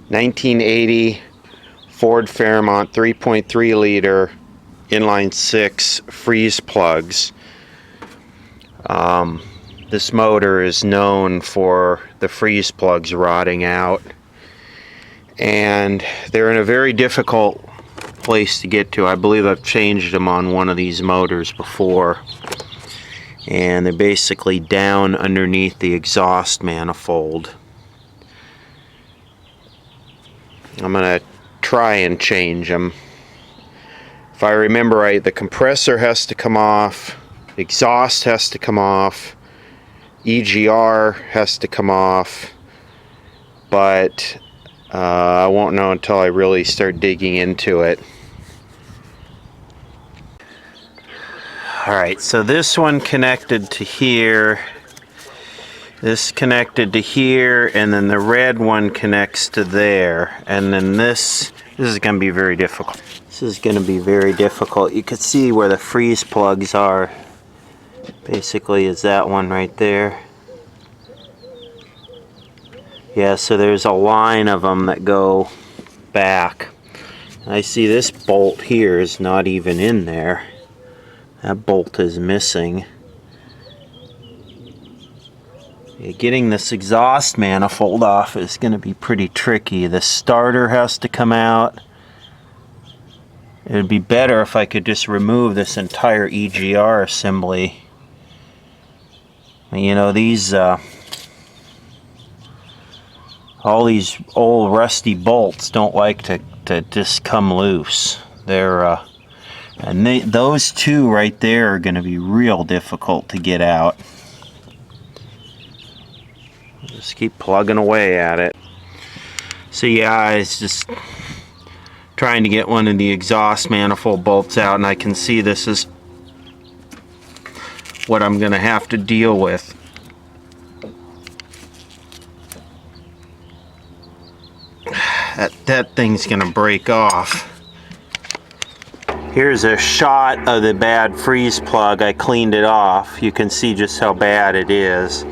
1980 Ford Fairmont 3.3 liter inline 6 freeze plugs. This motor is known for the freeze plugs rotting out, and they're in a very difficult place to get to. I believe I've changed them on one of these motors before, and they're basically down underneath the exhaust manifold. I'm going to try and change them. If I remember right, the compressor has to come off, exhaust has to come off, EGR has to come off, but I won't know until I really start digging into it. Alright, so this one connected to here, this connected to here, and then the red one connects to there, and then this is going to be very difficult. This is going to be very difficult. You can see where the freeze plugs are. Basically is that one right there. Yeah, so there's a line of them that go back. I see this bolt here is not even in there. That bolt is missing. Yeah, getting this exhaust manifold off is going to be pretty tricky. The starter has to come out. It would be better if I could just remove this entire EGR assembly. You know, these all these old rusty bolts don't like to just come loose. They're and those two right there are going to be real difficult to get out. Just keep plugging away at it. So yeah, it's just trying to get one of the exhaust manifold bolts out, and I can see this is what I'm going to have to deal with. That thing's going to break off. Here's a shot of the bad freeze plug. I cleaned it off. You can see just how bad it is.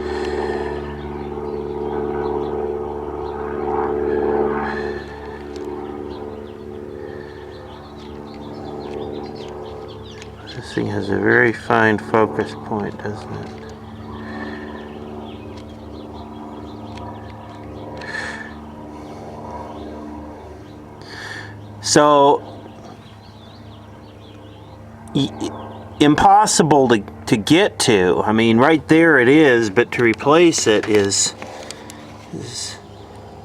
This thing has a very fine focus point, doesn't it? So impossible to get to. I mean, right there it is, but to replace it is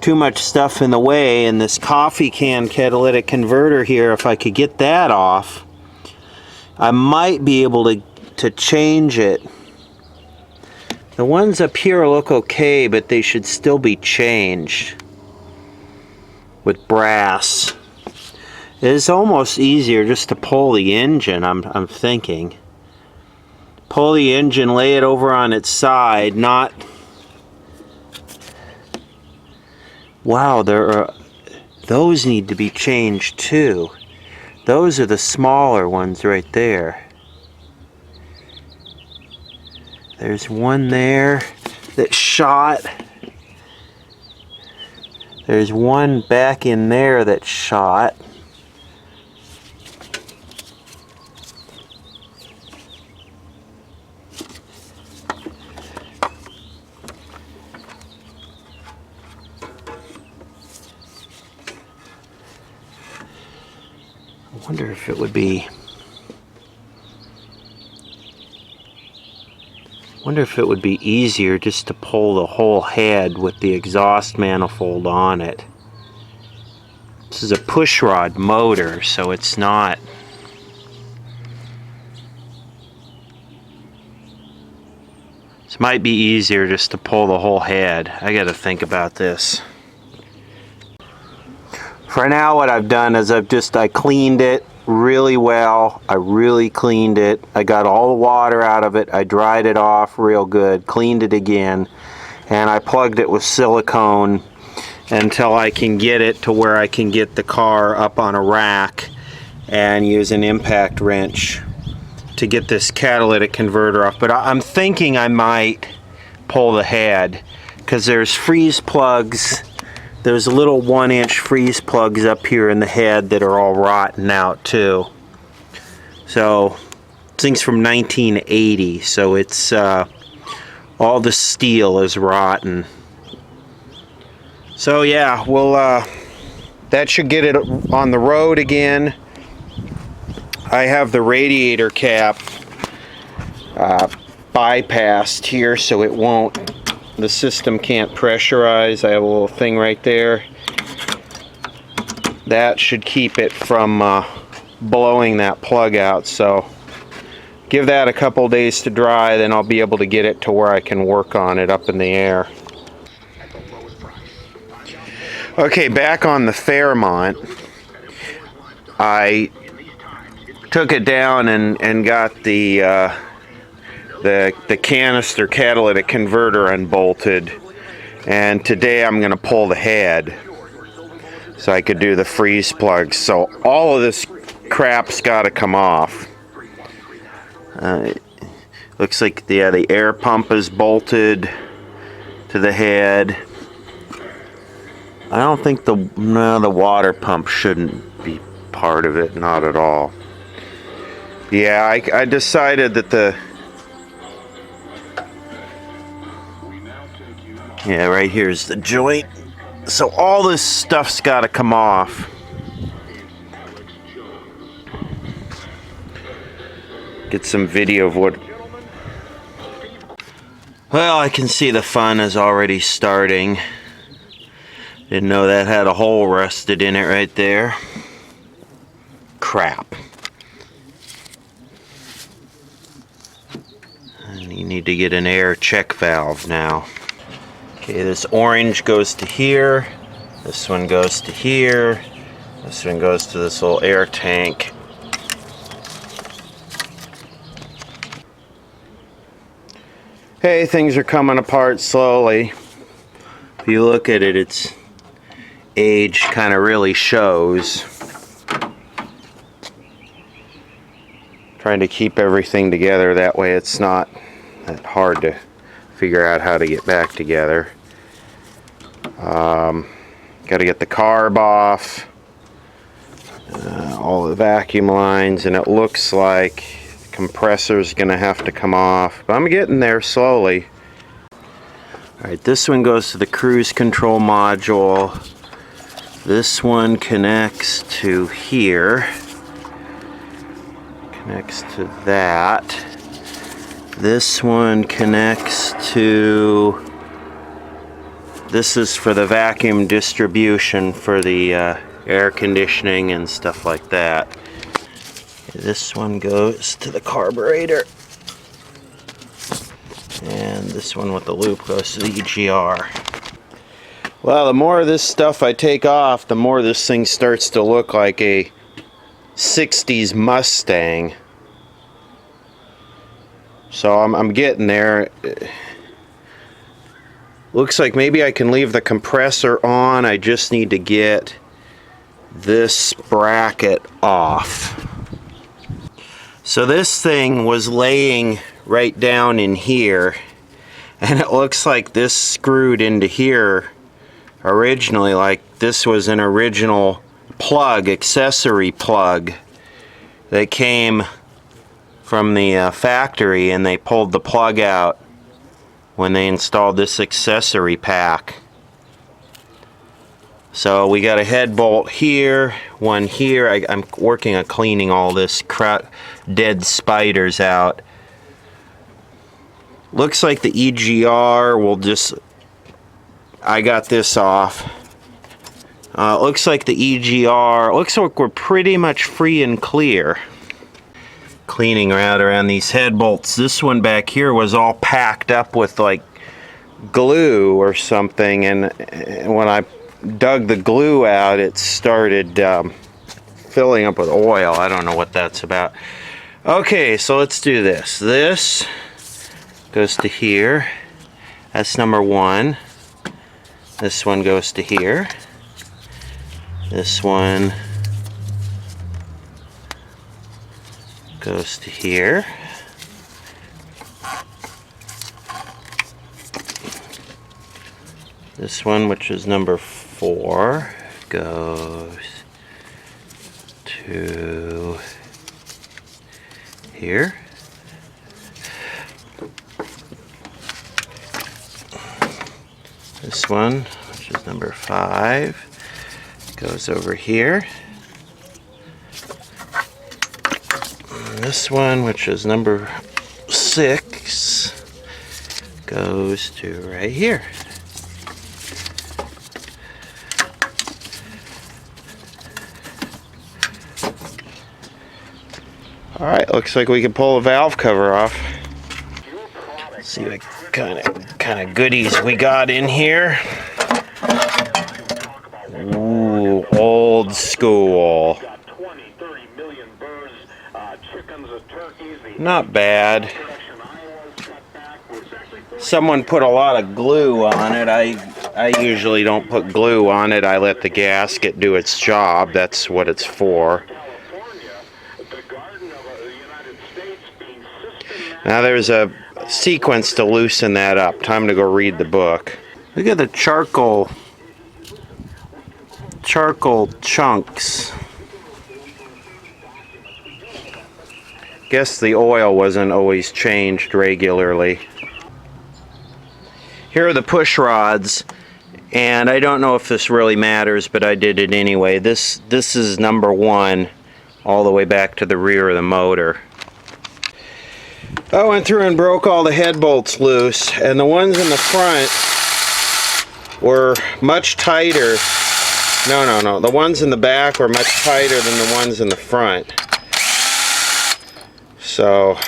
too much stuff in the way. And this coffee can catalytic converter here, if I could get that off, I might be able to change it. The ones up here look okay, but they should still be changed with brass. It's almost easier just to pull the engine, I'm thinking. Pull the engine, lay it over on its side, not... Wow, those need to be changed too. Those are the smaller ones right there. There's one there that's shot. There's one back in there that's shot. I wonder if it would be... easier just to pull the whole head with the exhaust manifold on it. This is a pushrod motor, so it's not... This might be easier just to pull the whole head. I gotta think about this. For now, what I've done is I cleaned it really well. I really cleaned it. I got all the water out of it. I dried it off real good, cleaned it again, and I plugged it with silicone until I can get it to where I can get the car up on a rack and use an impact wrench to get this catalytic converter off. But I'm thinking I might pull the head, because there's freeze plugs there's little 1-inch freeze plugs up here in the head that are all rotten out too. So this thing's from 1980, so it's all the steel is rotten. So yeah, we'll that should get it on the road again. I have the radiator cap bypassed here so it won't, the system can't pressurize. I have a little thing right there. That should keep it from blowing that plug out. So give that a couple days to dry, then I'll be able to get it to where I can work on it up in the air. Okay, back on the Fairmont, I took it down and got the canister catalytic converter unbolted, and today I'm going to pull the head so I could do the freeze plugs. So all of this crap's got to come off. Looks like the air pump is bolted to the head. I don't think the water pump shouldn't be part of it, not at all. Yeah, I decided that yeah, right here's the joint. So all this stuff's got to come off. Get some video of what. Well, I can see the fun is already starting. Didn't know that had a hole rusted in it right there. Crap. And you need to get an air check valve now. Okay, this orange goes to here. This one goes to here. This one goes to this little air tank. Hey, things are coming apart slowly. If you look at it, its age kind of really shows. Trying to keep everything together, that way it's not that hard to figure out how to get back together. Got to get the carb off, all the vacuum lines, and it looks like the compressor's gonna have to come off, but I'm getting there slowly. Alright, this one goes to the cruise control module. This one connects to here, connects to that. This one connects to, this is for the vacuum distribution for the air conditioning and stuff like that. This one goes to the carburetor. And this one with the loop goes to the EGR. Well, the more of this stuff I take off, the more this thing starts to look like a 60s Mustang. So I'm getting there. Looks like maybe I can leave the compressor on. I just need to get this bracket off. So this thing was laying right down in here, and it looks like this screwed into here originally, like this was an original plug, accessory plug that came from the factory, and they pulled the plug out when they installed this accessory pack. So we got a head bolt here, one here. I'm working on cleaning all this dead spiders out. Looks like the EGR will just, I got this off. Looks like the EGR, looks like we're pretty much free and clear. Cleaning around these head bolts. This one back here was all packed up with like glue or something, and when I dug the glue out, it started filling up with oil. I don't know what that's about. Okay, so let's do this. This goes to here. That's number one. This one goes to here. This one goes to here. This one, which is number 4 goes to here. This one, which is number 5, goes over here. And this one, which is number 6, goes to right here. Alright, looks like we can pull a valve cover off. Let's see what kind of goodies we got in here. Ooh, old school. Not bad. Someone put a lot of glue on it. I usually don't put glue on it. I let the gasket do its job. That's what it's for. Now there's a sequence to loosen that up. Time to go read the book. Look at the charcoal chunks. Guess the oil wasn't always changed regularly. Here are the push rods, and I don't know if this really matters, but I did it anyway. This is number 1 all the way back to the rear of the motor. I went through and broke all the head bolts loose, and the ones in the front were much tighter. No. The ones in the back were much tighter than the ones in the front. So,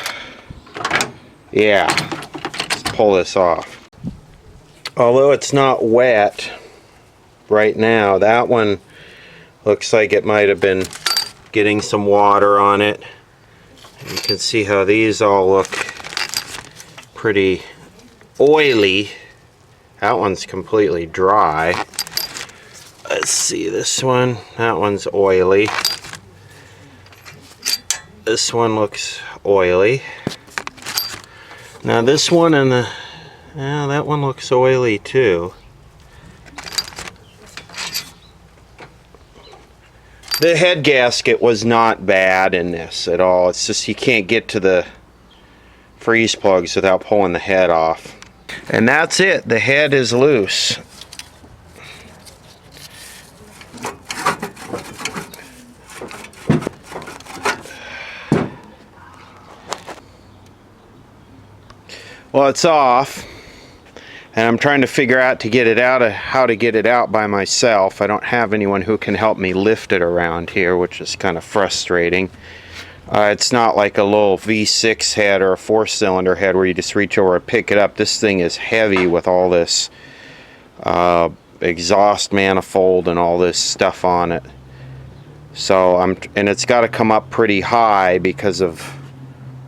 yeah, let's pull this off. Although it's not wet right now, that one looks like it might have been getting some water on it. You can see how these all look pretty oily. That one's completely dry. Let's see this one. That one's oily. This one looks oily. Now this one and that one looks oily too. The head gasket was not bad in this at all. It's just you can't get to the freeze plugs without pulling the head off. And that's it. The head is loose. Well, it's off. And I'm trying to figure out how to get it out by myself. I don't have anyone who can help me lift it around here, which is kind of frustrating. It's not like a little V6 head or a 4-cylinder head where you just reach over and pick it up. This thing is heavy with all this exhaust manifold and all this stuff on it. So and it's got to come up pretty high because of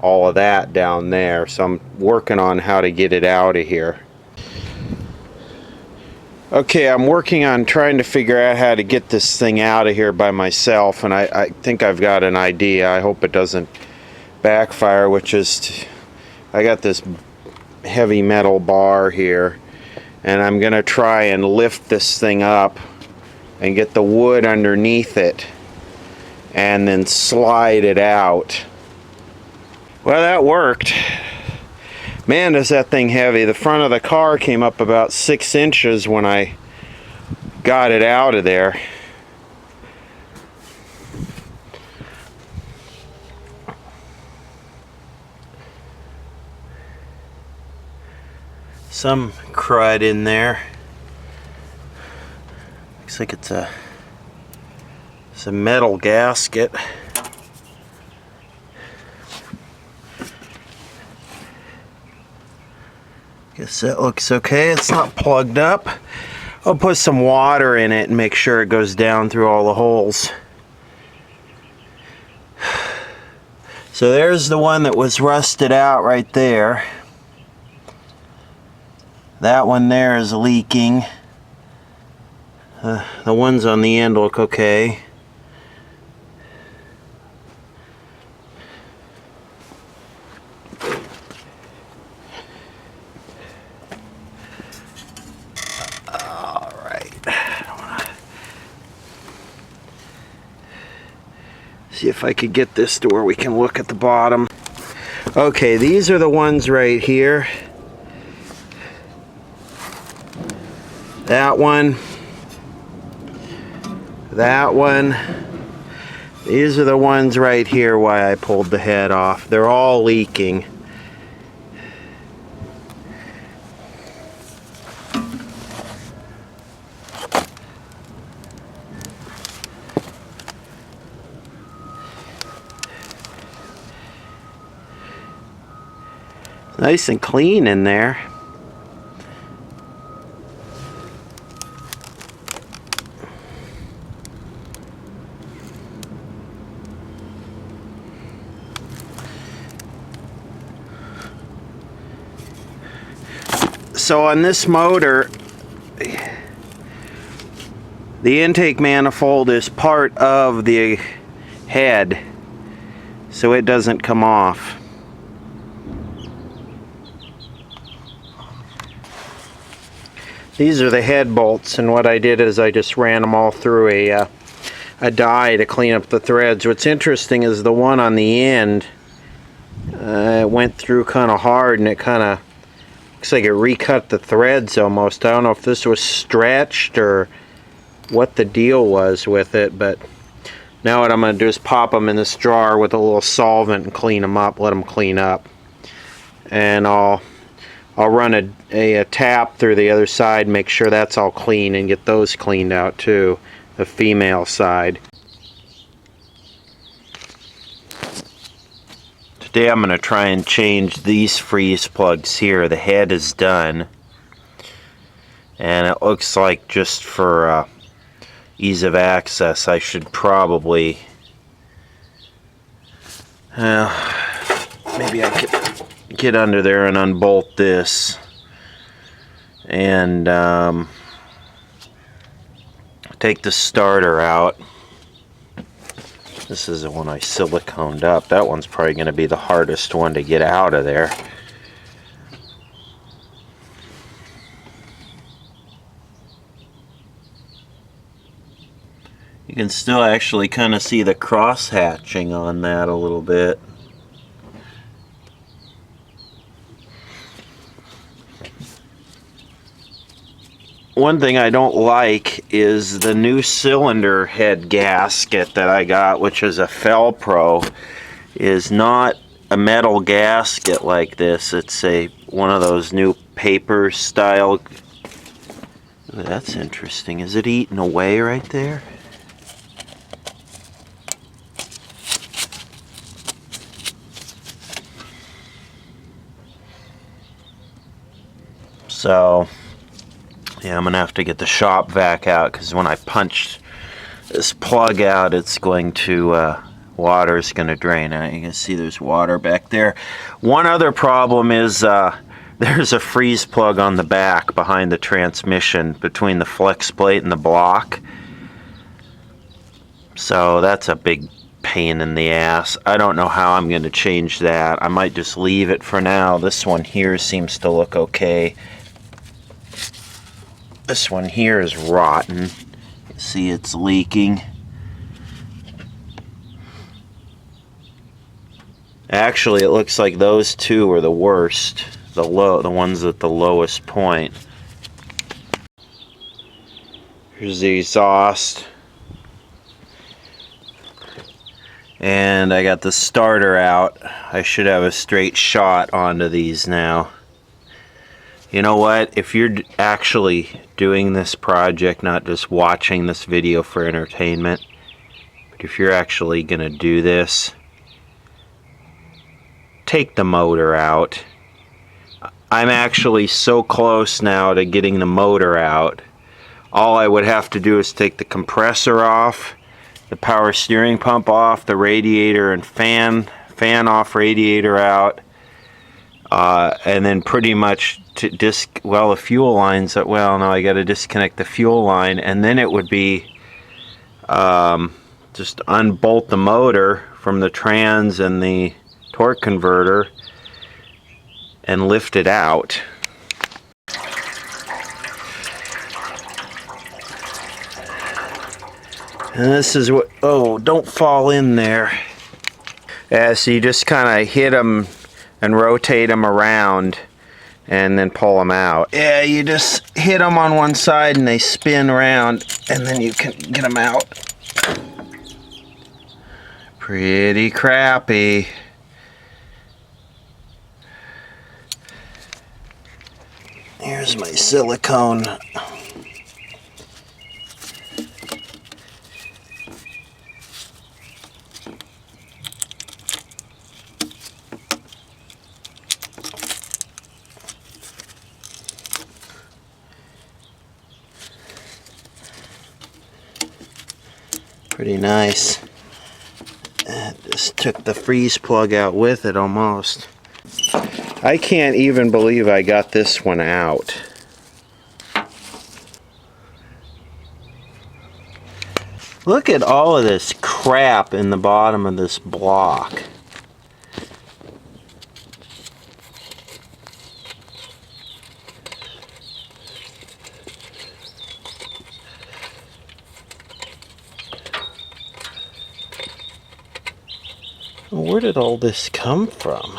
all of that down there. So I'm working on how to get it out of here. Okay, I'm working on trying to figure out how to get this thing out of here by myself, and I think I've got an idea. I hope it doesn't backfire, which is I got this heavy metal bar here, and I'm going to try and lift this thing up and get the wood underneath it and then slide it out. Well, that worked. Man, is that thing heavy. The front of the car came up about 6 inches when I got it out of there. Some crud in there. Looks like it's a metal gasket. Guess that looks okay. It's not plugged up. I'll put some water in it and make sure it goes down through all the holes. So there's the one that was rusted out right there. That one there is leaking. The ones on the end look okay. See if I could get this to where we can look at the bottom. Okay, these are the ones right here. That one. That one. These are the ones right here why I pulled the head off. They're all leaking. Nice and clean in there. So on this motor, the intake manifold is part of the head, so it doesn't come off. These are the head bolts, and what I did is I just ran them all through a die to clean up the threads. What's interesting is the one on the end, it went through kind of hard, and it kind of looks like it recut the threads almost. I don't know if this was stretched or what the deal was with it, but now what I'm going to do is pop them in this jar with a little solvent and clean them up, let them clean up. And I'll run a tap through the other side, make sure that's all clean, and get those cleaned out too, the female side. Today I'm going to try and change these freeze plugs here. The head is done, and it looks like just for ease of access I should probably maybe I could get under there and unbolt this and take the starter out. This is the one I siliconed up. That one's probably going to be the hardest one to get out of there. You can still actually kind of see the cross hatching on that a little bit. One thing I don't like is the new cylinder head gasket that I got, which is a Felpro, is not a metal gasket like this. It's one of those new paper style. That's interesting. Is it eating away right there? So yeah, I'm gonna have to get the shop vac out, because when I punch this plug out, it's going to water's gonna drain out. You can see there's water back there. One other problem is there's a freeze plug on the back behind the transmission between the flex plate and the block. So that's a big pain in the ass. I don't know how I'm going to change that. I might just leave it for now. This one here seems to look okay. This one here is rotten. You see it's leaking. Actually, it looks like those two are the worst. The ones at the lowest point. Here's the exhaust. And I got the starter out. I should have a straight shot onto these now. You know what? If you're actually doing this project, not just watching this video for entertainment, but if you're actually going to do this, take the motor out. I'm actually so close now to getting the motor out. All I would have to do is take the compressor off, the power steering pump off, the radiator and fan off, radiator out, and then pretty much the fuel lines. Well, no, I got to disconnect the fuel line, and then it would be just unbolt the motor from the trans and the torque converter and lift it out. And this is what, oh, don't fall in there. So you just kind of hit them and rotate them around and then pull them out. Yeah, you just hit them on one side and they spin around and then you can get them out. Pretty crappy. Here's my silicone. Pretty nice. Just took the freeze plug out with it almost. I can't even believe I got this one out. Look at all of this crap in the bottom of this block. Where did all this come from?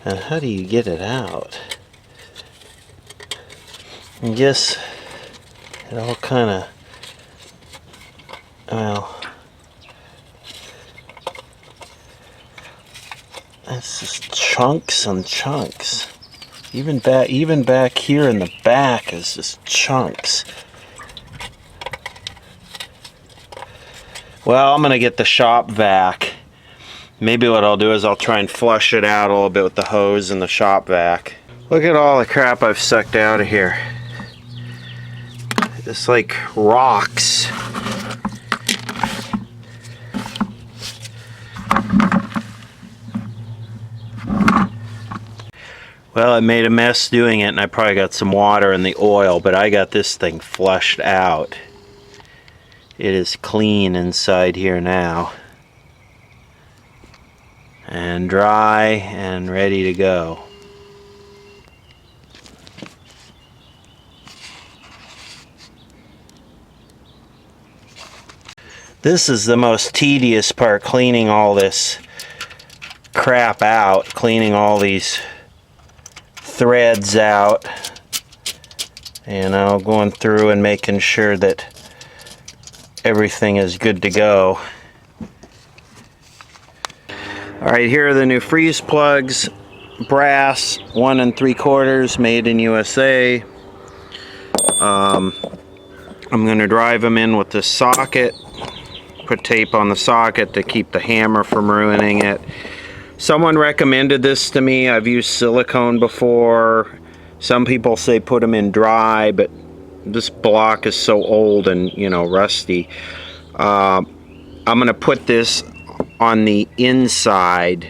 And how do you get it out? I guess it all kind of, well, it's just chunks and chunks. Even back here in the back is just chunks. Well, I'm gonna get the shop vac. Maybe what I'll do is I'll try and flush it out a little bit with the hose and the shop vac. Look at all the crap I've sucked out of here. It's like rocks. Well, I made a mess doing it and I probably got some water in the oil, but I got this thing flushed out. It is clean inside here now. And dry and ready to go. This is the most tedious part, cleaning all this crap out, cleaning all these threads out, you know, going through and making sure that everything is good to go. Alright, here are the new freeze plugs, brass 1 3/4, made in USA. I'm going to drive them in with this socket, put tape on the socket to keep the hammer from ruining it. Someone recommended this to me. I've used silicone before. Some people say put them in dry, but this block is so old and, you know, rusty. I'm going to put this on the inside.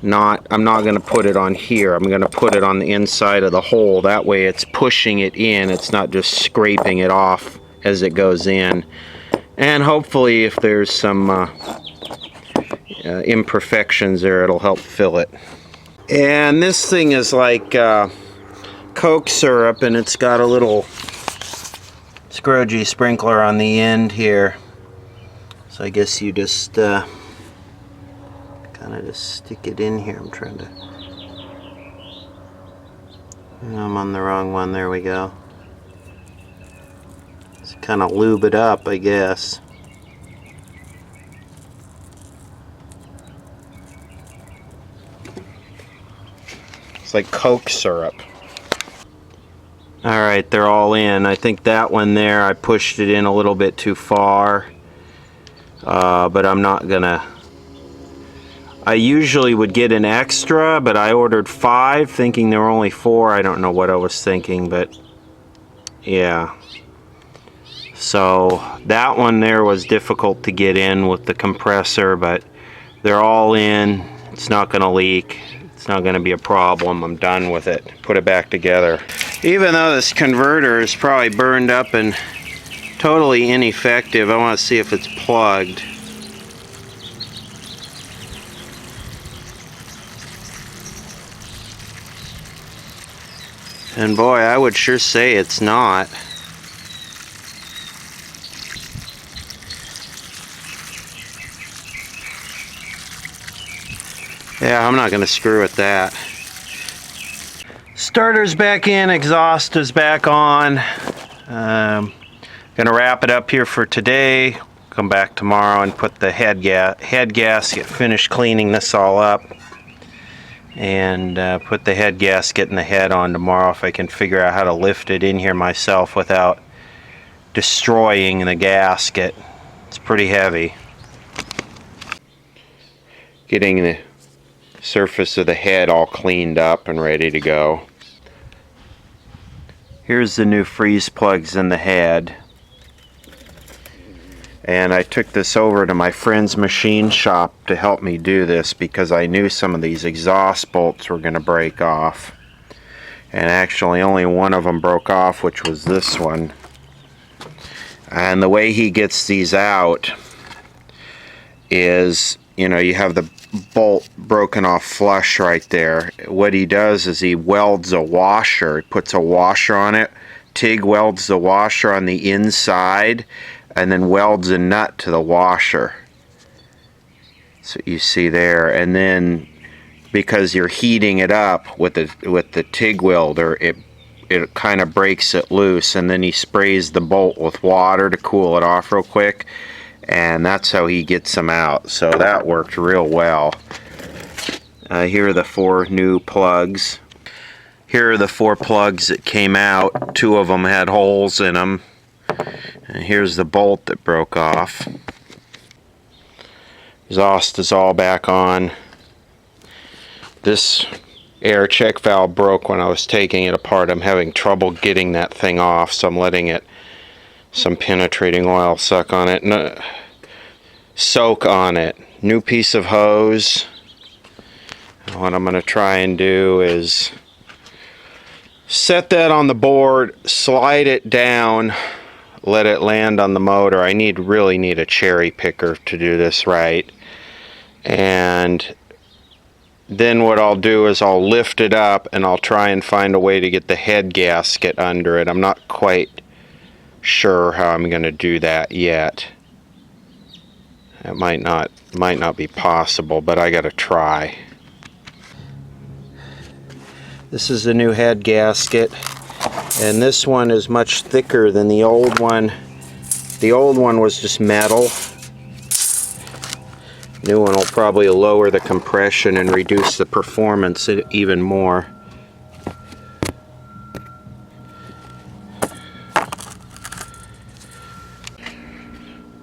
I'm not going to put it on here. I'm going to put it on the inside of the hole. That way it's pushing it in. It's not just scraping it off as it goes in. And hopefully if there's some imperfections there, it'll help fill it. And this thing is like Coke syrup, and it's got a little scroggy sprinkler on the end here. So I guess you just kind of just stick it in here. I'm trying to, I'm on the wrong one. There we go. Just kind of lube it up, I guess. It's like Coke syrup. Alright, they're all in. I think that one there, I pushed it in a little bit too far. But I'm not gonna... I usually would get an extra, but I ordered 5 thinking there were only 4. I don't know what I was thinking, but yeah. So that one there was difficult to get in with the compressor, but they're all in. It's not gonna leak. It's not going to be a problem. I'm done with it. Put it back together. Even though this converter is probably burned up and totally ineffective, I want to see if it's plugged. And boy, I would sure say it's not. Yeah, I'm not going to screw with that. Starter's back in, exhaust is back on. Gonna wrap it up here for today. Come back tomorrow and put the head gasket, finish cleaning this all up, and put the head gasket and the head on tomorrow if I can figure out how to lift it in here myself without destroying the gasket. It's pretty heavy. Getting the surface of the head all cleaned up and ready to go. Here's the new freeze plugs in the head. And I took this over to my friend's machine shop to help me do this because I knew some of these exhaust bolts were going to break off. And actually only one of them broke off, which was this one. And the way he gets these out is, you know, you have the bolt broken off flush right there. What he does is he welds a washer. He puts a washer on it. TIG welds the washer on the inside and then welds a nut to the washer. So you see there, and then because you're heating it up with the TIG welder, it kind of breaks it loose, and then he sprays the bolt with water to cool it off real quick. And that's how he gets them out. So that worked real well. Here are the 4 new plugs. Here are the 4 plugs that came out. 2 of them had holes in them. And here's the bolt that broke off. Exhaust is all back on. This air check valve broke when I was taking it apart. I'm having trouble getting that thing off, so I'm letting it some penetrating oil soak on it. New piece of hose. What I'm going to try and do is set that on the board, slide it down, let it land on the motor. I really need a cherry picker to do this right. And then what I'll do is I'll lift it up and I'll try and find a way to get the head gasket under it. I'm not quite sure how I'm going to do that yet. It might not be possible, but I got to try. This is the new head gasket, and this one is much thicker than the old one. The old one was just metal. New one will probably lower the compression and reduce the performance even more.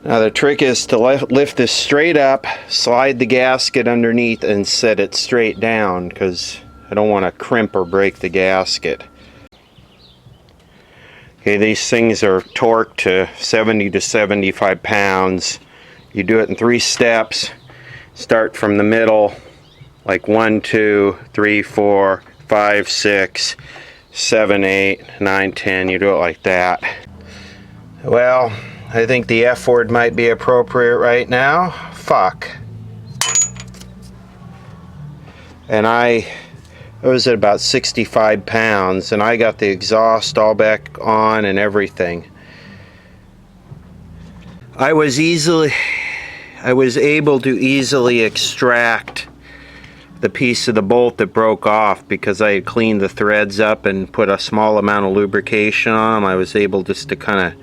Now the trick is to lift this straight up, slide the gasket underneath, and set it straight down because I don't want to crimp or break the gasket. Okay, these things are torqued to 70 to 75 pounds. You do it in 3 steps. Start from the middle, like 1, 2, 3, 4, 5, 6, 7, 8, 9, 10. You do it like that. Well, I think the F word might be appropriate right now. Fuck. And I was at about 65 pounds, and I got the exhaust all back on and everything. I was able to easily extract the piece of the bolt that broke off because I had cleaned the threads up and put a small amount of lubrication on them. I was able just to kind of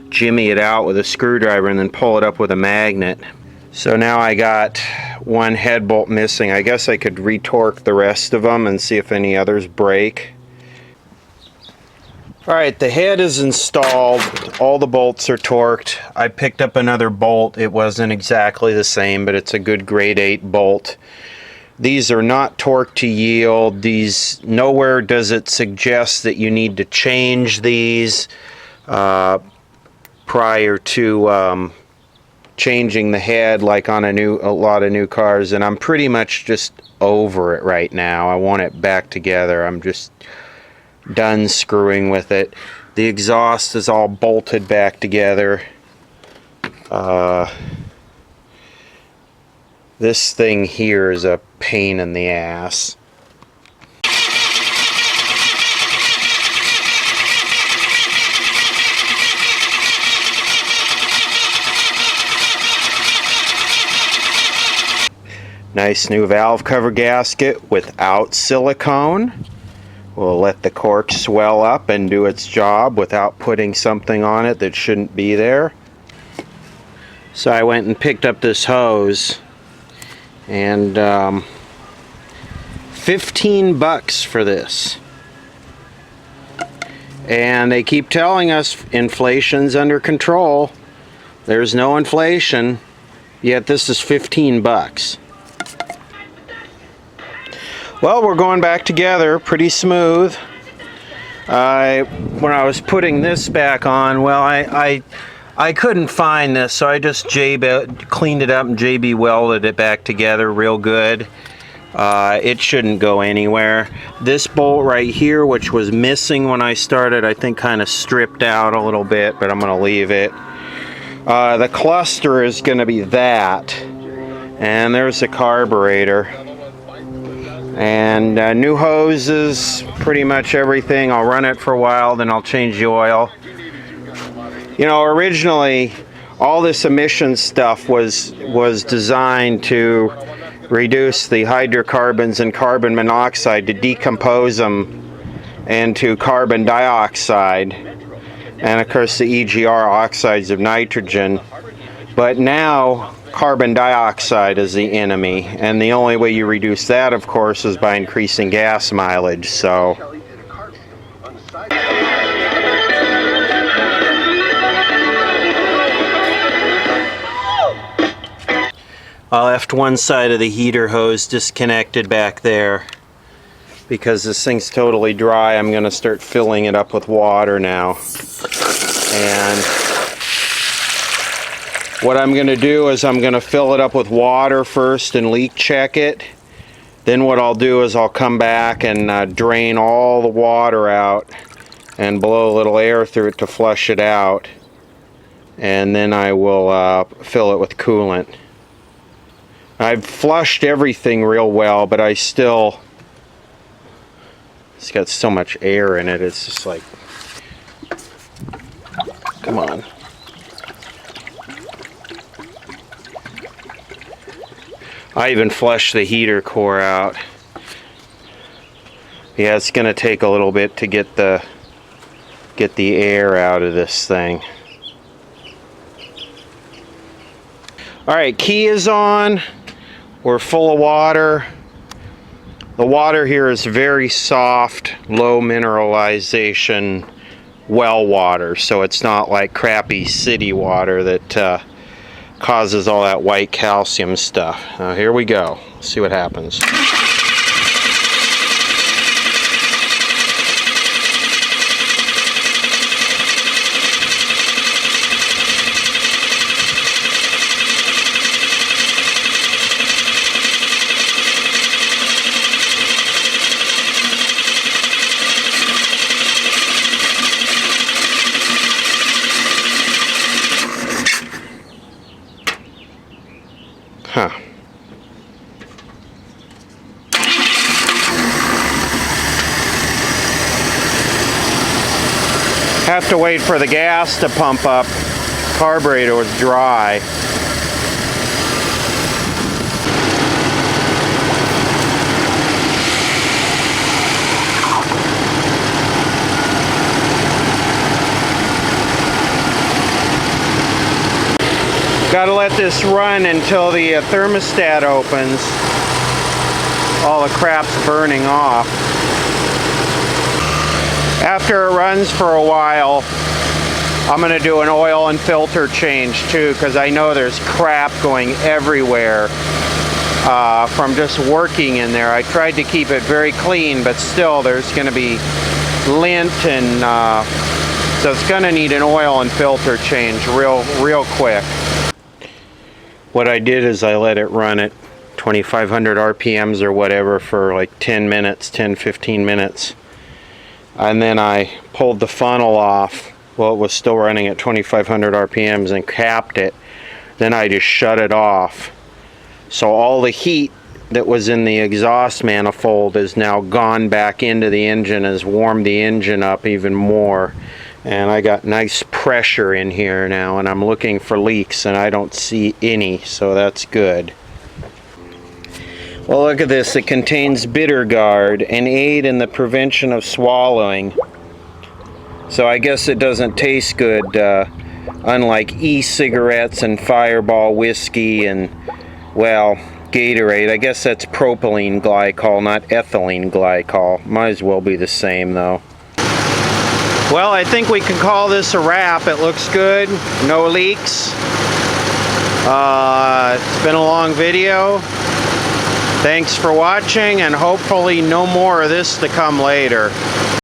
jimmy it out with a screwdriver and then pull it up with a magnet. So now I got 1 head bolt missing. I guess I could retorque the rest of them and see if any others break. Alright, the head is installed. All the bolts are torqued. I picked up another bolt. It wasn't exactly the same, but it's a good grade 8 bolt. These are not torqued to yield. Nowhere does it suggest that you need to change these prior to changing the head like on a lot of new cars, and I'm pretty much just over it right now. I want it back together. I'm just done screwing with it. The exhaust is all bolted back together. This thing here is a pain in the ass. Nice new valve cover gasket without silicone. We'll let the cork swell up and do its job without putting something on it that shouldn't be there. So I went and picked up this hose, and 15 bucks for this. And they keep telling us inflation's under control. There's no inflation, yet this is 15 bucks. Well, we're going back together pretty smooth. When I was putting this back on, well, I couldn't find this, so I just cleaned it up and JB welded it back together real good. It shouldn't go anywhere. This bolt right here, which was missing when I started, I think kind of stripped out a little bit, but I'm going to leave it. The cluster is going to be that, and there's the carburetor. And new hoses, pretty much everything. I'll run it for a while, then I'll change the oil. You know, originally all this emission stuff was designed to reduce the hydrocarbons and carbon monoxide, to decompose them into carbon dioxide, and of course the EGR oxides of nitrogen. But now carbon dioxide is the enemy, and the only way you reduce that, of course, is by increasing gas mileage. So I left one side of the heater hose disconnected back there because this thing's totally dry. I'm going to start filling it up with water now. And what I'm going to do is I'm going to fill it up with water first and leak check it. Then what I'll do is I'll come back and drain all the water out and blow a little air through it to flush it out. And then I will fill it with coolant. I've flushed everything real well, but it's got so much air in it, it's just like, come on. I even flushed the heater core out. Yeah, it's gonna take a little bit to get the air out of this thing. Alright, key is on. We're full of water. The water here is very soft, low mineralization well water, so it's not like crappy city water that causes all that white calcium stuff. Now here we go. Let's see what happens. Huh. Have to wait for the gas to pump up. Carburetor was dry. Got to let this run until the thermostat opens. All the crap's burning off. After it runs for a while, I'm going to do an oil and filter change too, because I know there's crap going everywhere from just working in there. I tried to keep it very clean, but still there's going to be lint, and so it's going to need an oil and filter change real quick. What I did is I let it run at 2500 RPMs or whatever for like 10 minutes, 10-15 minutes. And then I pulled the funnel off while it was still running at 2500 RPMs and capped it. Then I just shut it off. So all the heat that was in the exhaust manifold is now gone back into the engine, has warmed the engine up even more. And I got nice pressure in here now, and I'm looking for leaks and I don't see any, so that's good. Well, look at this. It contains bitter guard, an aid in the prevention of swallowing. So I guess it doesn't taste good, unlike e-cigarettes and Fireball whiskey and, well, Gatorade. I guess that's propylene glycol, not ethylene glycol. Might as well be the same, though. Well, I think we can call this a wrap. It looks good. No leaks. It's been a long video. Thanks for watching, and hopefully no more of this to come later.